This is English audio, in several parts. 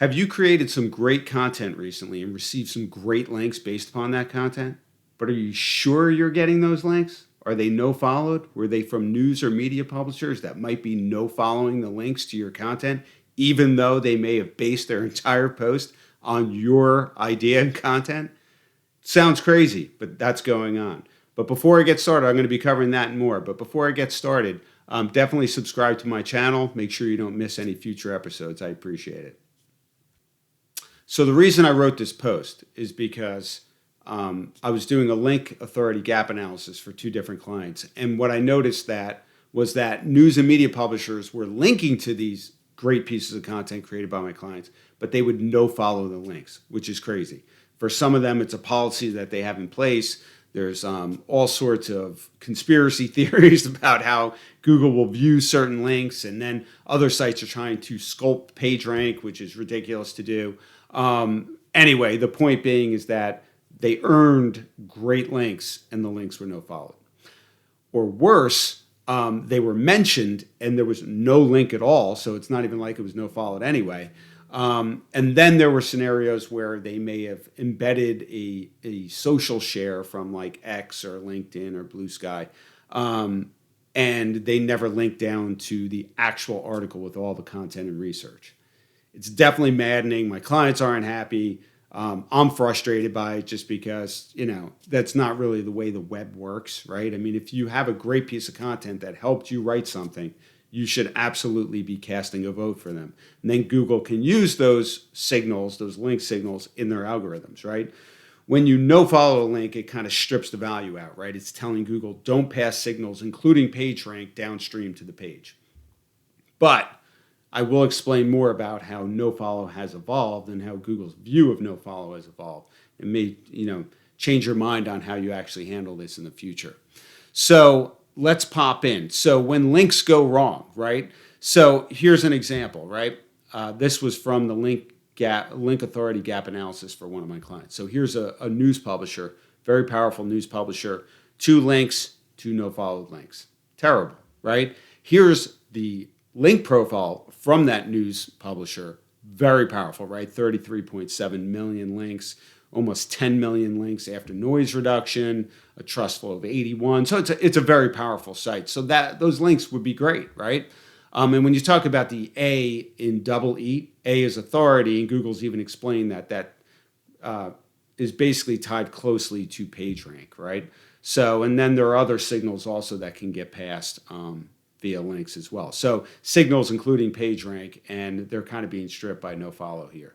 Have you created some great content recently and received some great links based upon that content? But are you sure you're getting those links? Are they no followed? Were they from news or media publishers that might be no following the links to your content, even though they may have based their entire post on your idea and content? Sounds crazy, but that's going on. But before I get started, I'm going to be covering that and more. But before I get started, definitely subscribe to my channel. Make sure you don't miss any future episodes. I appreciate it. So the reason I wrote this post is because I was doing a link authority gap analysis for two different clients. And what I noticed was that news and media publishers were linking to these great pieces of content created by my clients, but they would no follow the links, which is crazy. For some of them, it's a policy that they have in place. There's all sorts of conspiracy theories about how Google will view certain links, and then other sites are trying to sculpt PageRank, which is ridiculous to do. Anyway, the point being is that they earned great links and the links were no followed. Or worse, they were mentioned and there was no link at all, so it's not even like it was no followed anyway. And then there were scenarios where they may have embedded a social share from like X or LinkedIn or Blue Sky, and they never linked down to the actual article with all the content and research. It's definitely maddening. My clients aren't happy. I'm frustrated by it just because, that's not really the way the web works, right? I mean, if you have a great piece of content that helped you write something, you should absolutely be casting a vote for them. And then Google can use those signals, those link signals in their algorithms, right? When you no follow a link, it kind of strips the value out, right? It's telling Google, don't pass signals, including PageRank, downstream to the page. But I will explain more about how nofollow has evolved and how Google's view of nofollow has evolved. It may, change your mind on how you actually handle this in the future. So let's pop in. So when links go wrong, right? So here's an example, right? This was from the link authority gap analysis for one of my clients. So here's a news publisher, very powerful news publisher, 2 links, 2 no-followed links. Terrible, right? Here's the link profile from that news publisher, very powerful, right? 33.7 million links, almost 10 million links after noise reduction, a trust flow of 81. So it's a very powerful site. So those links would be great, right? And when you talk about the A in double E, A is authority, and Google's even explained that is basically tied closely to PageRank, right? So, and then there are other signals also that can get passed via links as well. So signals including PageRank, and they're kind of being stripped by nofollow here.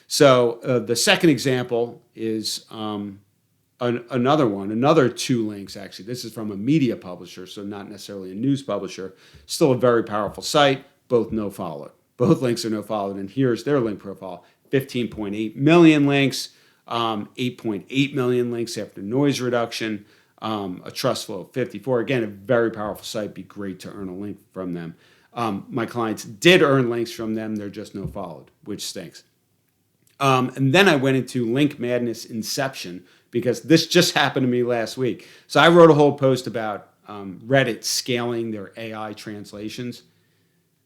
So the second example is another 2 links actually. This is from a media publisher, so not necessarily a news publisher. Still a very powerful site, both no followed. Both links are no followed, and here's their link profile. 15.8 million links, 8.8 million links after noise reduction, a trust flow of 54. Again, a very powerful site. Be great to earn a link from them. My clients did earn links from them. They're just no followed, which stinks. And then I went into link Madness Inception because this just happened to me last week. So I wrote a whole post about Reddit scaling their AI translations.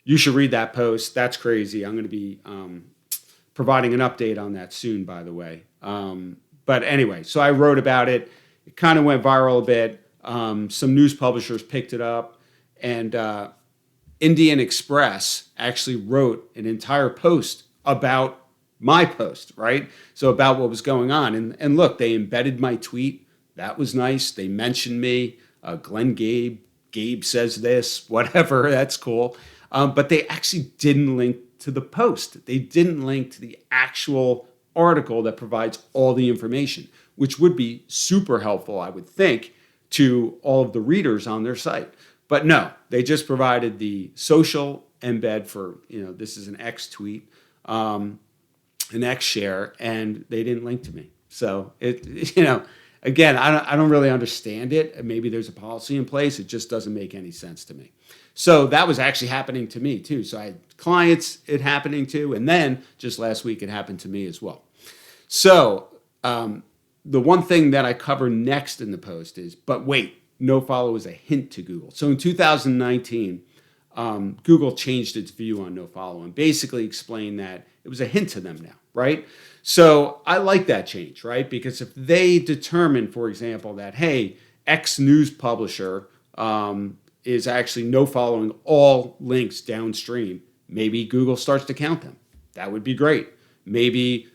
You should read that post. That's crazy. I'm going to be providing an update on that soon, by the way. But anyway, so I wrote about it. It kind of went viral a bit. Some news publishers picked it up. And Indian Express actually wrote an entire post about my post, right? So about what was going on. And look, they embedded my tweet. That was nice. They mentioned me. Glenn Gabe says this, whatever. That's cool. But they actually didn't link to the post. They didn't link to the actual article that provides all the information, which would be super helpful, I would think, to all of the readers on their site. But no, they just provided the social embed for, this is an X tweet, an X share, and they didn't link to me. So again, I don't really understand it. Maybe there's a policy in place. It just doesn't make any sense to me. So that was actually happening to me too. So I had clients it happening to, and then just last week it happened to me as well. So the one thing that I cover next in the post is, but wait, nofollow is a hint to Google. So in 2019, Google changed its view on nofollow and basically explained that it was a hint to them now, right? So I like that change, right? Because if they determine, for example, that, hey, X news publisher is actually nofollowing all links downstream, maybe Google starts to count them. That would be great. Maybe,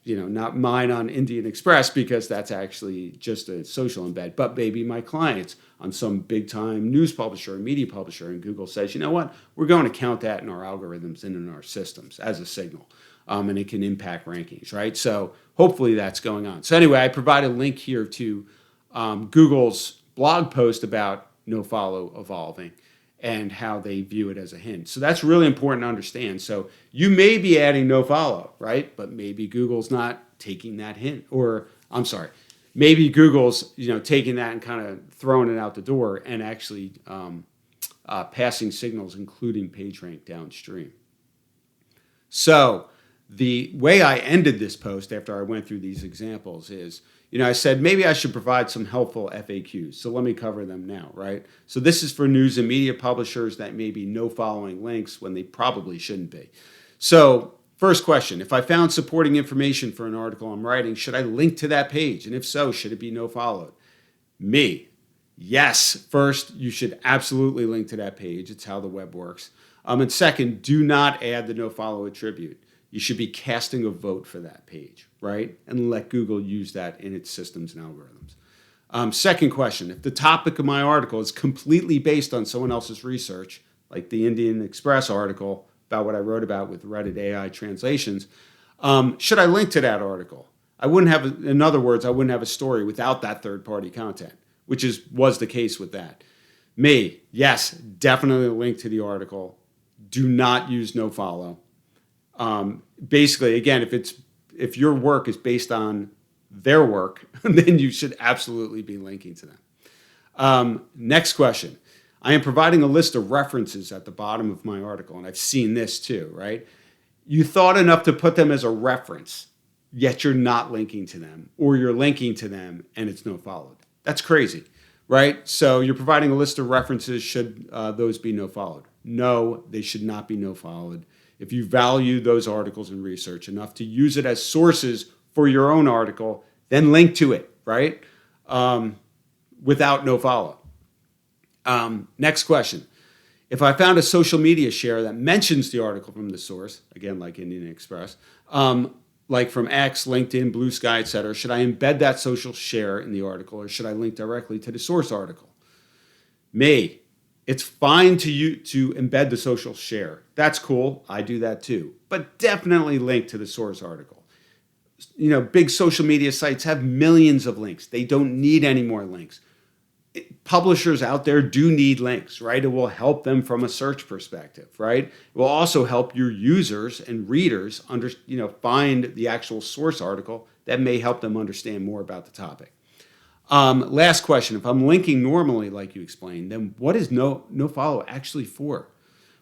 not mine on Indian Express because that's actually just a social embed, but maybe my clients on some big time news publisher or media publisher, and Google says, you know what, we're going to count that in our algorithms and in our systems as a signal, and it can impact rankings, right? So hopefully that's going on. So anyway, I provide a link here to Google's blog post about nofollow evolving and how they view it as a hint. So that's really important to understand. So you may be adding nofollow, right? But maybe Google's not taking that hint, or I'm sorry, maybe Google's taking that and kind of throwing it out the door and actually passing signals, including PageRank downstream. So the way I ended this post after I went through these examples is, I said maybe I should provide some helpful FAQs. So let me cover them now, right? So this is for news and media publishers that may be nofollowing links when they probably shouldn't be. So first question, if I found supporting information for an article I'm writing, should I link to that page? And if so, should it be nofollowed? Me, yes. First, you should absolutely link to that page. It's how the web works. And second, do not add the nofollow attribute. You should be casting a vote for that page, right? And let Google use that in its systems and algorithms. Second question, if the topic of my article is completely based on someone else's research, like the Indian Express article about what I wrote about with Reddit AI translations, should I link to that article? In other words, I wouldn't have a story without that third-party content, which was the case with that. Me, yes, definitely link to the article. Do not use nofollow. Basically, again, if your work is based on their work, then you should absolutely be linking to them. Next question. I am providing a list of references at the bottom of my article, and I've seen this too, right? You thought enough to put them as a reference, yet you're not linking to them, or you're linking to them and it's nofollowed. That's crazy, right? So you're providing a list of references. Should those be nofollowed? No, they should not be nofollowed. If you value those articles and research enough to use it as sources for your own article, then link to it, right? Without nofollow. Next question. If I found a social media share that mentions the article from the source, again, like Indian Express, like from X, LinkedIn, Blue Sky, etc., should I embed that social share in the article, or should I link directly to the source article? Me. It's fine to embed the social share. That's cool. I do that too. But definitely link to the source article. Big social media sites have millions of links. They don't need any more links. Publishers out there do need links, right? It will help them from a search perspective, right? It will also help your users and readers find the actual source article that may help them understand more about the topic. Last question. If I'm linking normally, like you explained, then what is nofollow actually for?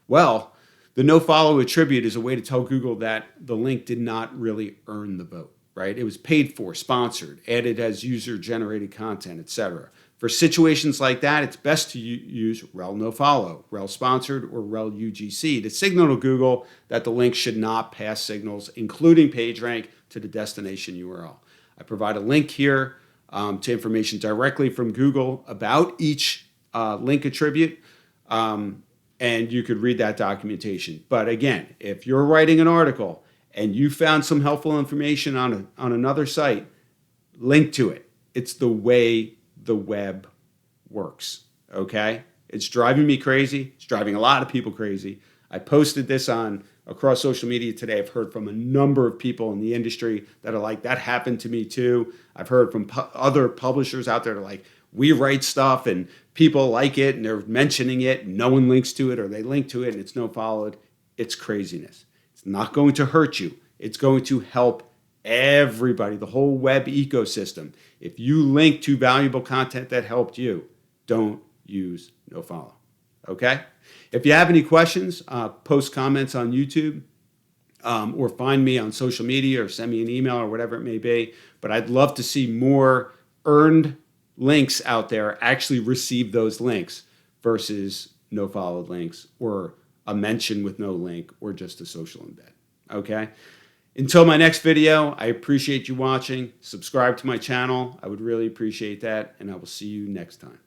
Well, the nofollow attribute is a way to tell Google that the link did not really earn the vote, right? It was paid for, sponsored, added as user-generated content, etc. For situations like that, it's best to use rel nofollow, rel sponsored, or rel UGC to signal to Google that the link should not pass signals, including PageRank, to the destination URL. I provide a link here to information directly from Google about each link attribute, and you could read that documentation. But again, if you're writing an article and you found some helpful information on another site, link to it. It's the way the web works, okay? It's driving me crazy. It's driving a lot of people crazy. I posted this across social media today. I've heard from a number of people in the industry that are like, that happened to me too. I've heard from other publishers out there that are like, we write stuff and people like it and they're mentioning it and no one links to it, or they link to it and it's nofollowed. It's craziness. It's not going to hurt you. It's going to help everybody, the whole web ecosystem. If you link to valuable content that helped you, don't use nofollow. Okay? If you have any questions, post comments on YouTube, or find me on social media, or send me an email, or whatever it may be. But I'd love to see more earned links out there actually receive those links versus no followed links, or a mention with no link, or just a social embed. Okay? Until my next video, I appreciate you watching. Subscribe to my channel. I would really appreciate that, and I will see you next time.